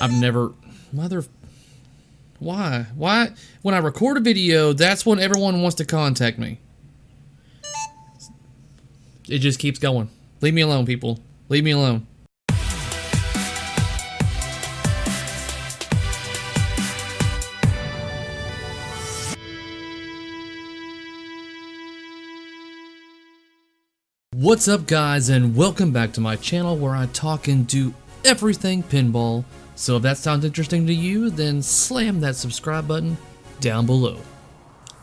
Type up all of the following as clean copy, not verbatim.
I've never... Why? When I record a video, that's when everyone wants to contact me. It just keeps going. Leave me alone, people. Leave me alone. What's up, guys, and welcome back to my channel where I talk and do everything pinball. So if that sounds interesting to you, then slam that subscribe button down below.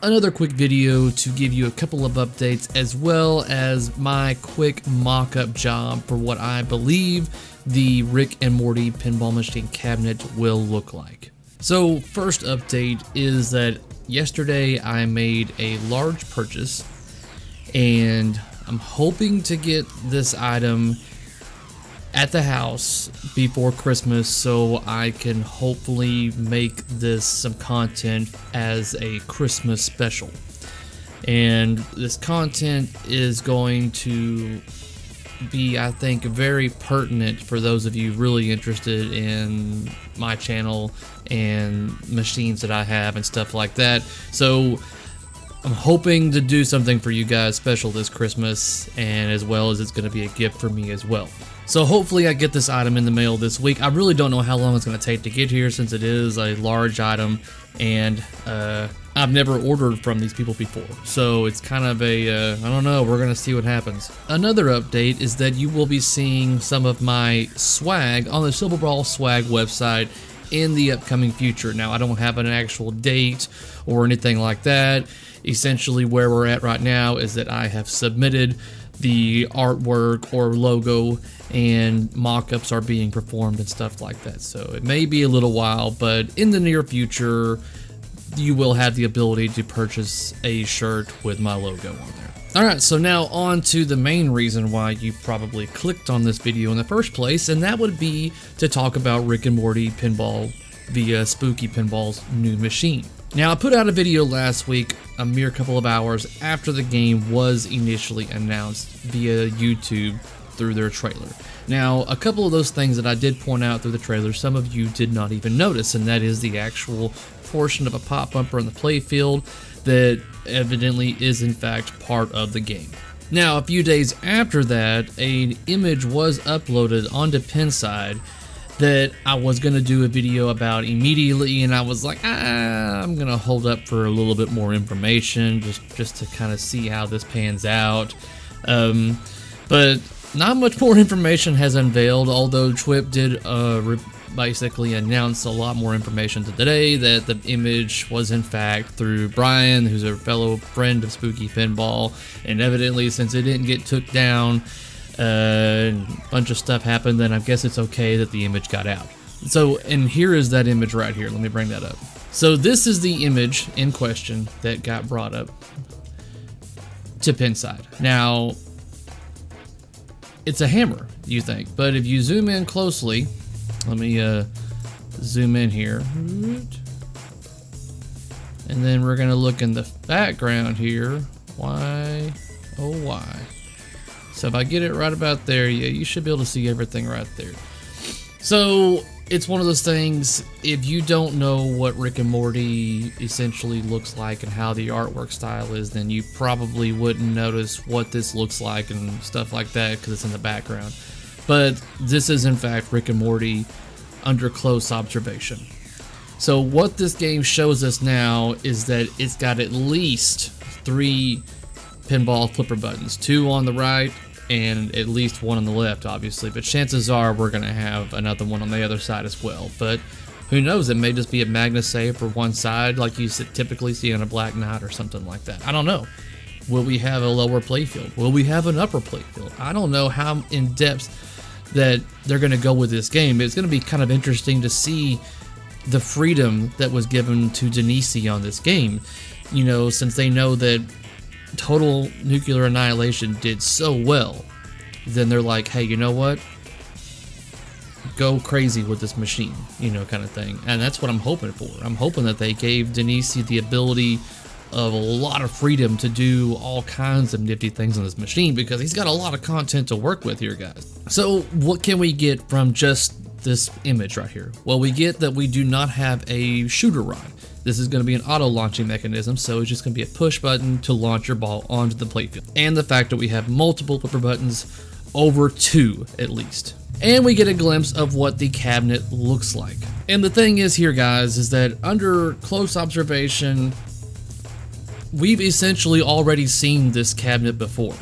Another quick video to give you a couple of updates as well as my quick mock-up job for what I believe the Rick and Morty pinball machine cabinet will look like. So first update is that yesterday I made a large purchase and I'm hoping to get this item at the house before Christmas so I can hopefully make this some content as a Christmas special. And this content is going to be, I think, very pertinent for those of you really interested in my channel and machines that I have and stuff like that. So I'm hoping to do something for you guys special this Christmas, and as well as it's going to be a gift for me as well. So hopefully I get this item in the mail this week. I really don't know how long it's going to take to get here since it is a large item, and I've never ordered from these people before. So it's kind of a, I don't know, we're going to see what happens. Another update is that you will be seeing some of my swag on the Silver Brawl swag website in the upcoming future. Now, I don't have an actual date or anything like that. Essentially, where we're at right now is that I have submitted the artwork or logo and mock-ups are being performed and stuff like that. So it may be a little while, but in the near future, you will have the ability to purchase a shirt with my logo on there. Alright, so now on to the main reason why you probably clicked on this video in the first place, and that would be to talk about Rick and Morty Pinball via Spooky Pinball's new machine. Now, I put out a video last week, a mere couple of hours after the game was initially announced via YouTube through their trailer. Now, a couple of those things that I did point out through the trailer, some of you did not even notice, and that is the actual portion of a pop bumper in the playfield that evidently is in fact part of the game. Now, a few days after that, an image was uploaded onto Pinside that I was going to do a video about immediately, and I was like, I'm going to hold up for a little bit more information just to kind of see how this pans out. But not much more information has unveiled, although Twip did basically announce a lot more information today that the image was in fact through Brian, who's a fellow friend of Spooky Pinball, and evidently since it didn't get took down, a bunch of stuff happened, then I guess it's okay that the image got out. So, and here is that image right here. Let me bring that up. So this is the image in question that got brought up to Pinside. Now, it's a hammer, you think, but if you zoom in closely, let me zoom in here, and then we're gonna look in the background here. Why, oh why? So if I get it right about there, yeah, you should be able to see everything right there. So it's one of those things, if you don't know what Rick and Morty essentially looks like and how the artwork style is, then you probably wouldn't notice what this looks like and stuff like that because it's in the background. But this is in fact Rick and Morty under close observation. So what this game shows us now is that it's got at least 3 pinball flipper buttons, 2 on the right and at least 1 on the left, obviously, but chances are we're gonna have another one on the other side as well. But who knows, it may just be a magna save for one side like you typically see on a Black Knight or something like that. I don't know. Will we have a lower playfield? Will we have an upper playfield? I don't know how in depth that they're gonna go with this game. It's gonna be kind of interesting to see the freedom that was given to Denise on this game, you know, since they know that Total Nuclear Annihilation did so well, then they're like, hey, you know what? Go crazy with this machine, you know, kind of thing. And that's what I'm hoping for. I'm hoping that they gave Denise the ability of a lot of freedom to do all kinds of nifty things on this machine because he's got a lot of content to work with here, guys. So what can we get from just this image right here? Well, we get that we do not have a shooter rod. This is going to be an auto launching mechanism, so it's just going to be a push button to launch your ball onto the playfield. And the fact that we have multiple flipper buttons, over 2 at least. And we get a glimpse of what the cabinet looks like. And the thing is here, guys, is that under close observation, we've essentially already seen this cabinet before.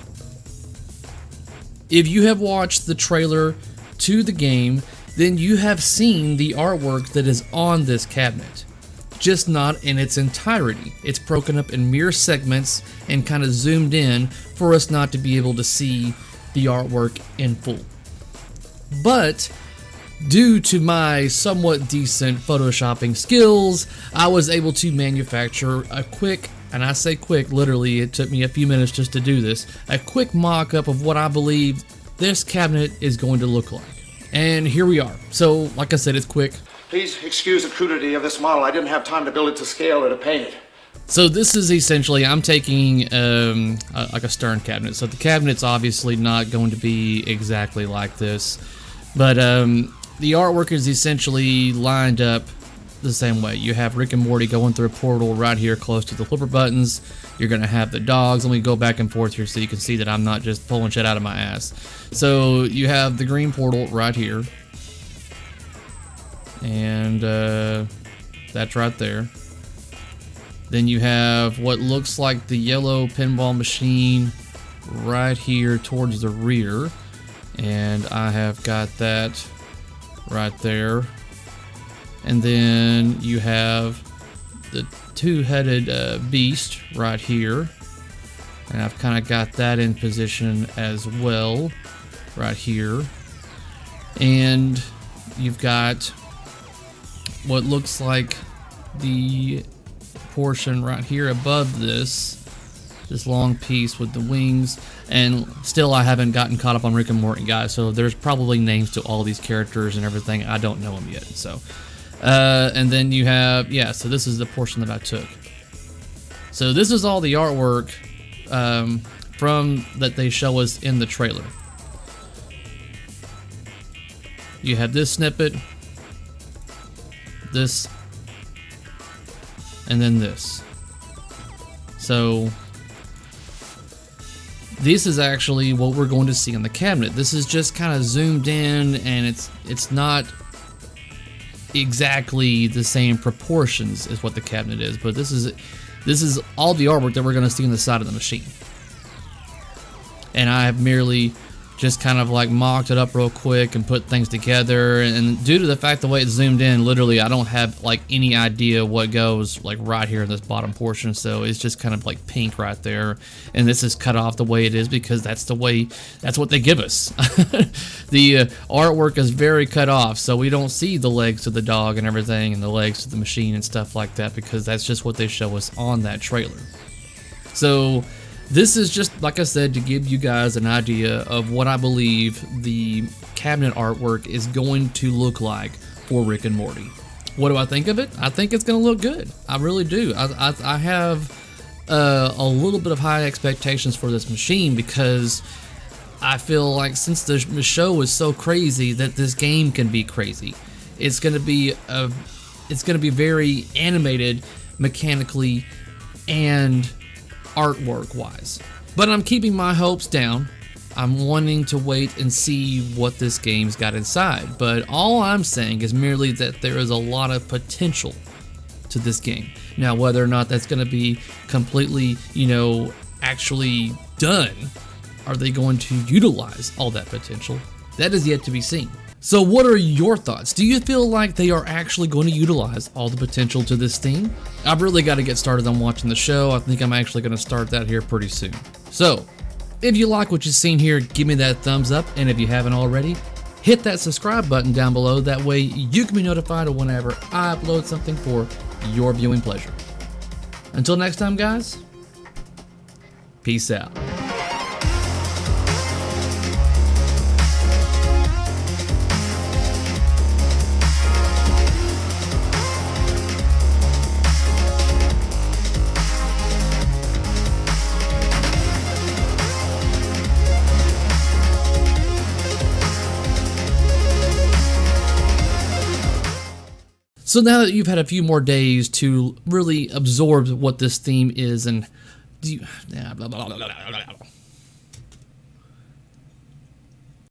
If you have watched the trailer to the game, then you have seen the artwork that is on this cabinet, just not in its entirety. It's broken up in mere segments and kind of zoomed in for us not to be able to see the artwork in full. But due to my somewhat decent photoshopping skills, I was able to manufacture a quick, and I say quick, literally it took me a few minutes just to do this, a quick mock-up of what I believe this cabinet is going to look like. And here we are. So, like I said, it's quick. Please excuse the crudity of this model. I didn't have time to build it to scale or to paint it. So this is essentially, I'm taking like a stern cabinet. So the cabinet's obviously not going to be exactly like this, but the artwork is essentially lined up the same way. You have Rick and Morty going through a portal right here close to the flipper buttons. You're going to have the dogs. Let me go back and forth here so you can see that I'm not just pulling shit out of my ass. So you have the green portal right here. And that's right there. Then you have what looks like the yellow pinball machine right here towards the rear. And I have got that right there. And then you have the two-headed beast right here. And I've kind of got that in position as well right here. And you've got what looks like the portion right here above this long piece with the wings. And still I haven't gotten caught up on Rick and Morty, guys, so there's probably names to all these characters and everything. I don't know them yet. So and then you have, yeah, so this is the portion that I took. So this is all the artwork from that they show us in the trailer. You have this snippet, this, and then this. So this is actually what we're going to see on the cabinet. This is just kind of zoomed in, and it's not exactly the same proportions as what the cabinet is, but this is all the artwork that we're going to see on the side of the machine. And I have merely just kind of like mocked it up real quick and put things together, and due to the fact the way it's zoomed in, literally I don't have like any idea what goes like right here in this bottom portion, so it's just kind of like pink right there, and this is cut off the way it is because that's what they give us. The artwork is very cut off, so we don't see the legs of the dog and everything and the legs of the machine and stuff like that because that's just what they show us on that trailer. So this is just, like I said, to give you guys an idea of what I believe the cabinet artwork is going to look like for Rick and Morty. What do I think of it? I think it's going to look good. I really do. I have a little bit of high expectations for this machine because I feel like since the show is so crazy that this game can be crazy. It's going to be very animated mechanically and artwork wise, but I'm keeping my hopes down. I'm wanting to wait and see what this game's got inside, but all I'm saying is merely that there is a lot of potential to this game. Now, whether or not that's going to be completely, actually done, are they going to utilize all that potential? That is yet to be seen. So what are your thoughts? Do you feel like they are actually going to utilize all the potential to this theme? I've really got to get started on watching the show. I think I'm actually going to start that here pretty soon. So, if you like what you've seen here, give me that thumbs up, and if you haven't already, hit that subscribe button down below. That way you can be notified of whenever I upload something for your viewing pleasure. Until next time, guys, peace out. So now that you've had a few more days to really absorb what this theme is, and do you,